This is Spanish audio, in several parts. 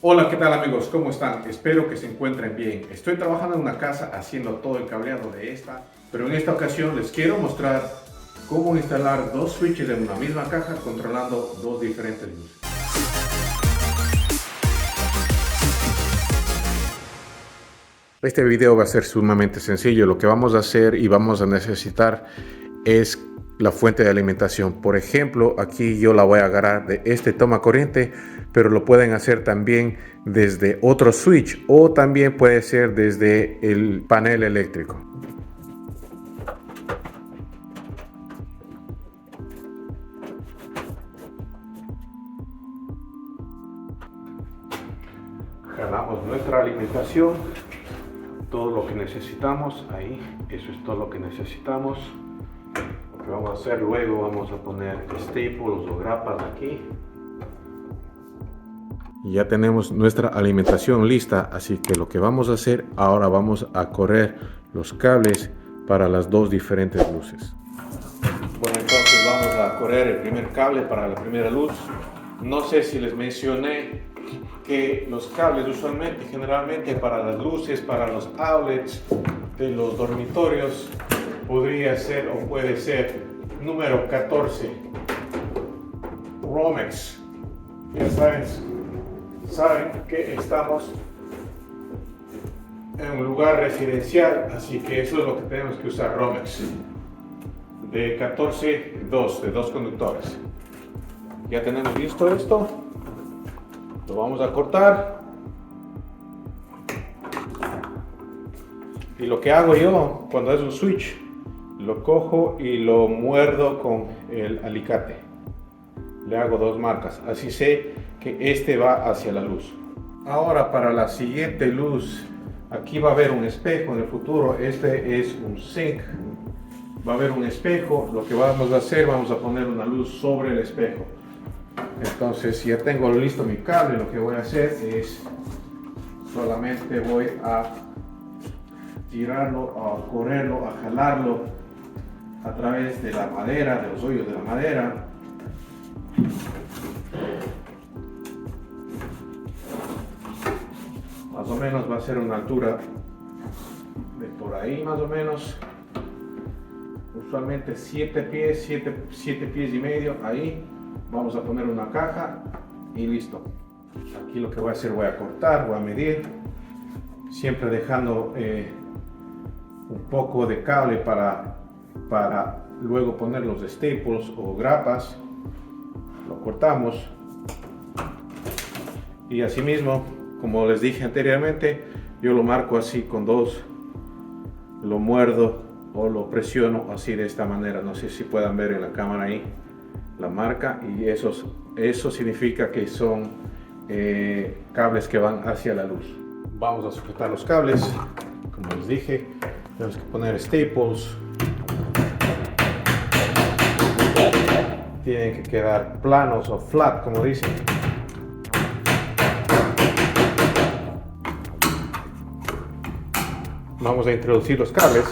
Hola, ¿qué tal amigos? ¿Cómo están? Espero que se encuentren bien. Estoy trabajando en una casa haciendo todo el cableado de esta, pero en esta ocasión les quiero mostrar cómo instalar dos switches en una misma caja controlando dos diferentes luces. Este video va a ser sumamente sencillo. Lo que vamos a hacer y vamos a necesitar es la fuente de alimentación. Por ejemplo, aquí yo la voy a agarrar de este toma corriente, pero lo pueden hacer también desde otro switch o también puede ser desde el panel eléctrico. Jalamos nuestra alimentación, todo lo que necesitamos ahí, eso es todo lo que necesitamos. Lo que vamos a hacer luego, vamos a poner staples o grapas aquí. Y ya tenemos nuestra alimentación lista, así que lo que vamos a hacer ahora, vamos a correr los cables para las dos diferentes luces. Bueno, entonces vamos a correr el primer cable para la primera luz. No sé si les mencioné que los cables usualmente, generalmente para las luces, para los outlets de los dormitorios, podría ser o puede ser número 14 Romex. Ya saben que estamos en un lugar residencial, así que eso es lo que tenemos que usar, Romex de 14-2, de dos conductores. Ya tenemos listo esto, lo vamos a cortar. Y lo que hago yo cuando es un switch, lo cojo y lo muerdo con el alicate. Le hago dos marcas, así sé que este va hacia la luz. Ahora para la siguiente luz, aquí va a haber un espejo en el futuro. Este es un zinc, va a haber un espejo. Lo que vamos a hacer, vamos a poner una luz sobre el espejo. Entonces ya tengo listo mi cable. Lo que voy a hacer es solamente voy a tirarlo, a correrlo, a jalarlo a través de la madera, de los hoyos de la madera. Más o menos va a ser una altura de por ahí, más o menos. Usualmente 7 pies, 7 pies y medio. Ahí vamos a poner una caja y listo. Aquí lo que voy a hacer, voy a cortar, voy a medir, siempre dejando un poco de cable para luego poner los staples o grapas. Lo cortamos y así mismo, como les dije anteriormente, yo lo marco así con dos, lo muerdo o lo presiono así de esta manera. No sé si puedan ver en la cámara ahí la marca, y eso significa que son cables que van hacia la luz. Vamos a sujetar los cables. Como les dije, tenemos que poner staples. Tienen que quedar planos o flat, como dicen. Vamos a introducir los cables.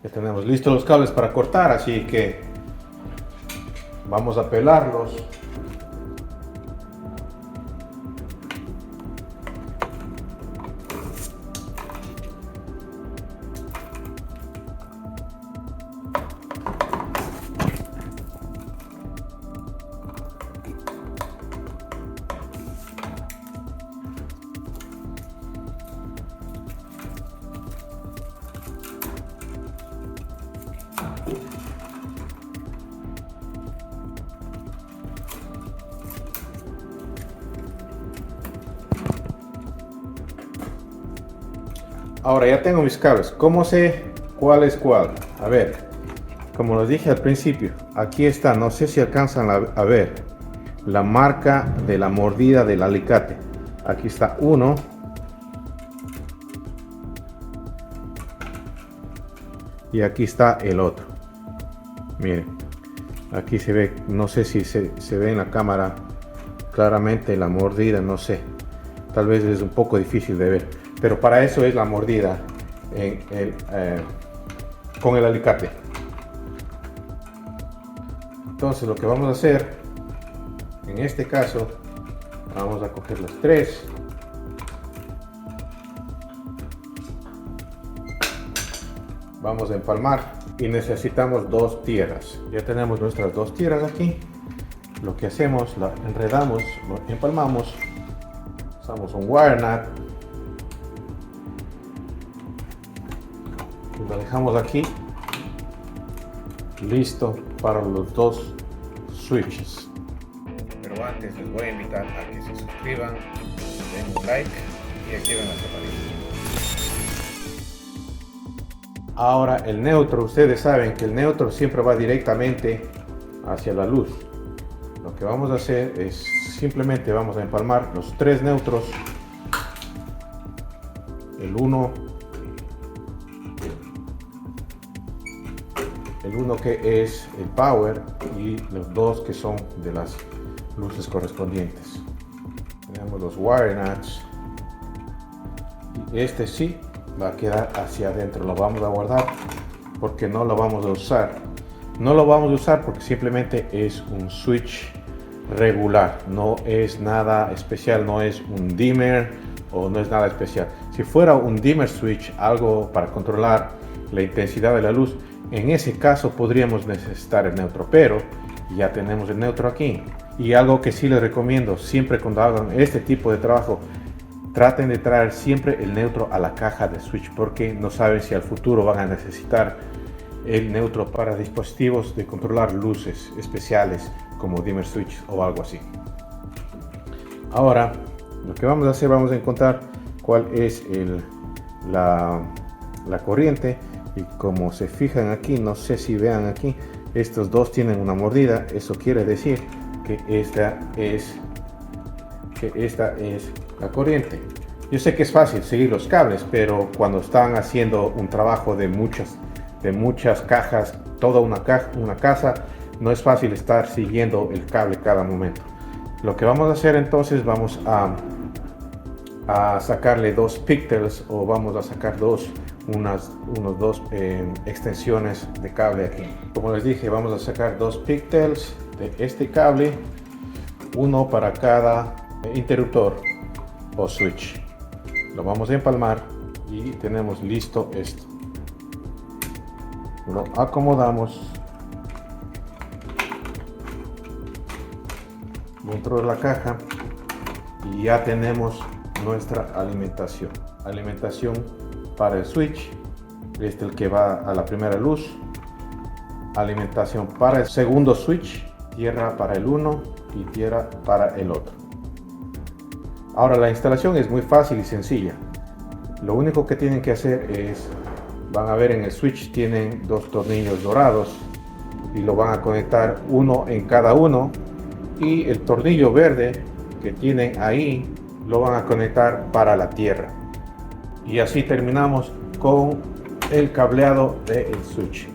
Ya tenemos listos los cables para cortar, así que vamos a pelarlos. Ahora ya tengo mis cables. ¿Cómo sé cuál es cuál? A ver, como les dije al principio, aquí está, no sé si alcanzan a ver la marca de la mordida del alicate. Aquí está uno. y aquí está el otro. Miren, aquí se ve, no sé si se ve en la cámara claramente la mordida, no sé, tal vez es un poco difícil de ver, pero para eso es la mordida con el alicate. Entonces lo que vamos a hacer en este caso, vamos a coger las tres, vamos a empalmar y necesitamos dos tierras. Ya tenemos nuestras dos tierras aquí. Lo que hacemos, la enredamos, lo empalmamos, usamos un wire nut y lo dejamos aquí listo para los dos switches. Pero antes les voy a invitar a que se suscriban, den un like y activen la campanita. Ahora el neutro, ustedes saben que el neutro siempre va directamente hacia la luz. Lo que vamos a hacer es simplemente vamos a empalmar los tres neutros, el uno que es el power y los dos que son de las luces correspondientes. Tenemos los wire nuts y este sí va a quedar hacia adentro, lo vamos a guardar porque no lo vamos a usar. No lo vamos a usar porque simplemente es un switch regular, no es nada especial, no es un dimmer o no es nada especial. Si fuera un dimmer switch, algo para controlar la intensidad de la luz, en ese caso podríamos necesitar el neutro, pero ya tenemos el neutro aquí. Y algo que sí les recomiendo, siempre cuando hagan este tipo de trabajo, traten de traer siempre el neutro a la caja de switch, porque no saben si al futuro van a necesitar el neutro para dispositivos de controlar luces especiales como dimmer switch o algo así. Ahora lo que vamos a hacer, vamos a encontrar cuál es la corriente, y como se fijan aquí, no sé si vean aquí, estos dos tienen una mordida. Eso quiere decir que esta es la corriente. Yo sé que es fácil seguir los cables, pero cuando están haciendo un trabajo de muchas cajas, toda una casa, no es fácil estar siguiendo el cable cada momento. Lo que vamos a hacer entonces, vamos a sacarle dos pigtails, o vamos a sacar unos dos extensiones de cable aquí. Como les dije, vamos a sacar dos pigtails de este cable, uno para cada interruptor o switch. Lo vamos a empalmar y tenemos listo esto. Lo acomodamos dentro de la caja y ya tenemos nuestra alimentación para el switch. Este es el que va a la primera luz, alimentación para el segundo switch, tierra para el uno y tierra para el otro. Ahora la instalación es muy fácil y sencilla. Lo único que tienen que hacer es, van a ver en el switch tienen dos tornillos dorados y lo van a conectar uno en cada uno, y el tornillo verde que tienen ahí lo van a conectar para la tierra. Y así terminamos con el cableado del switch.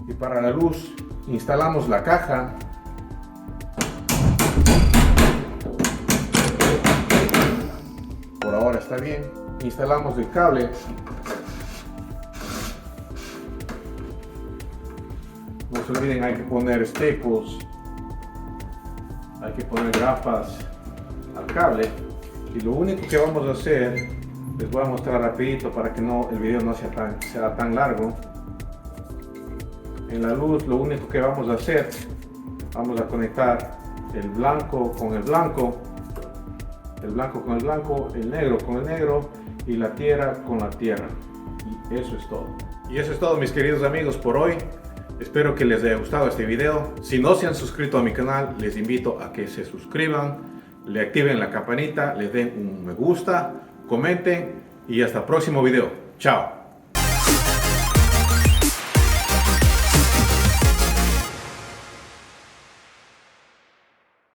Y para la luz instalamos la caja. Por ahora está bien. Instalamos el cable. No se olviden, hay que poner staples, hay que poner grapas al cable. Y lo único que vamos a hacer, les voy a mostrar rapidito para que el video no sea tan largo. En la luz lo único que vamos a hacer, vamos a conectar el blanco con el blanco, el blanco con el blanco, el negro con el negro y la tierra con la tierra. Y eso es todo. Y eso es todo, mis queridos amigos, por hoy. Espero que les haya gustado este video. Si no se han suscrito a mi canal, les invito a que se suscriban, le activen la campanita, les den un me gusta, comenten y hasta el próximo video. Chao.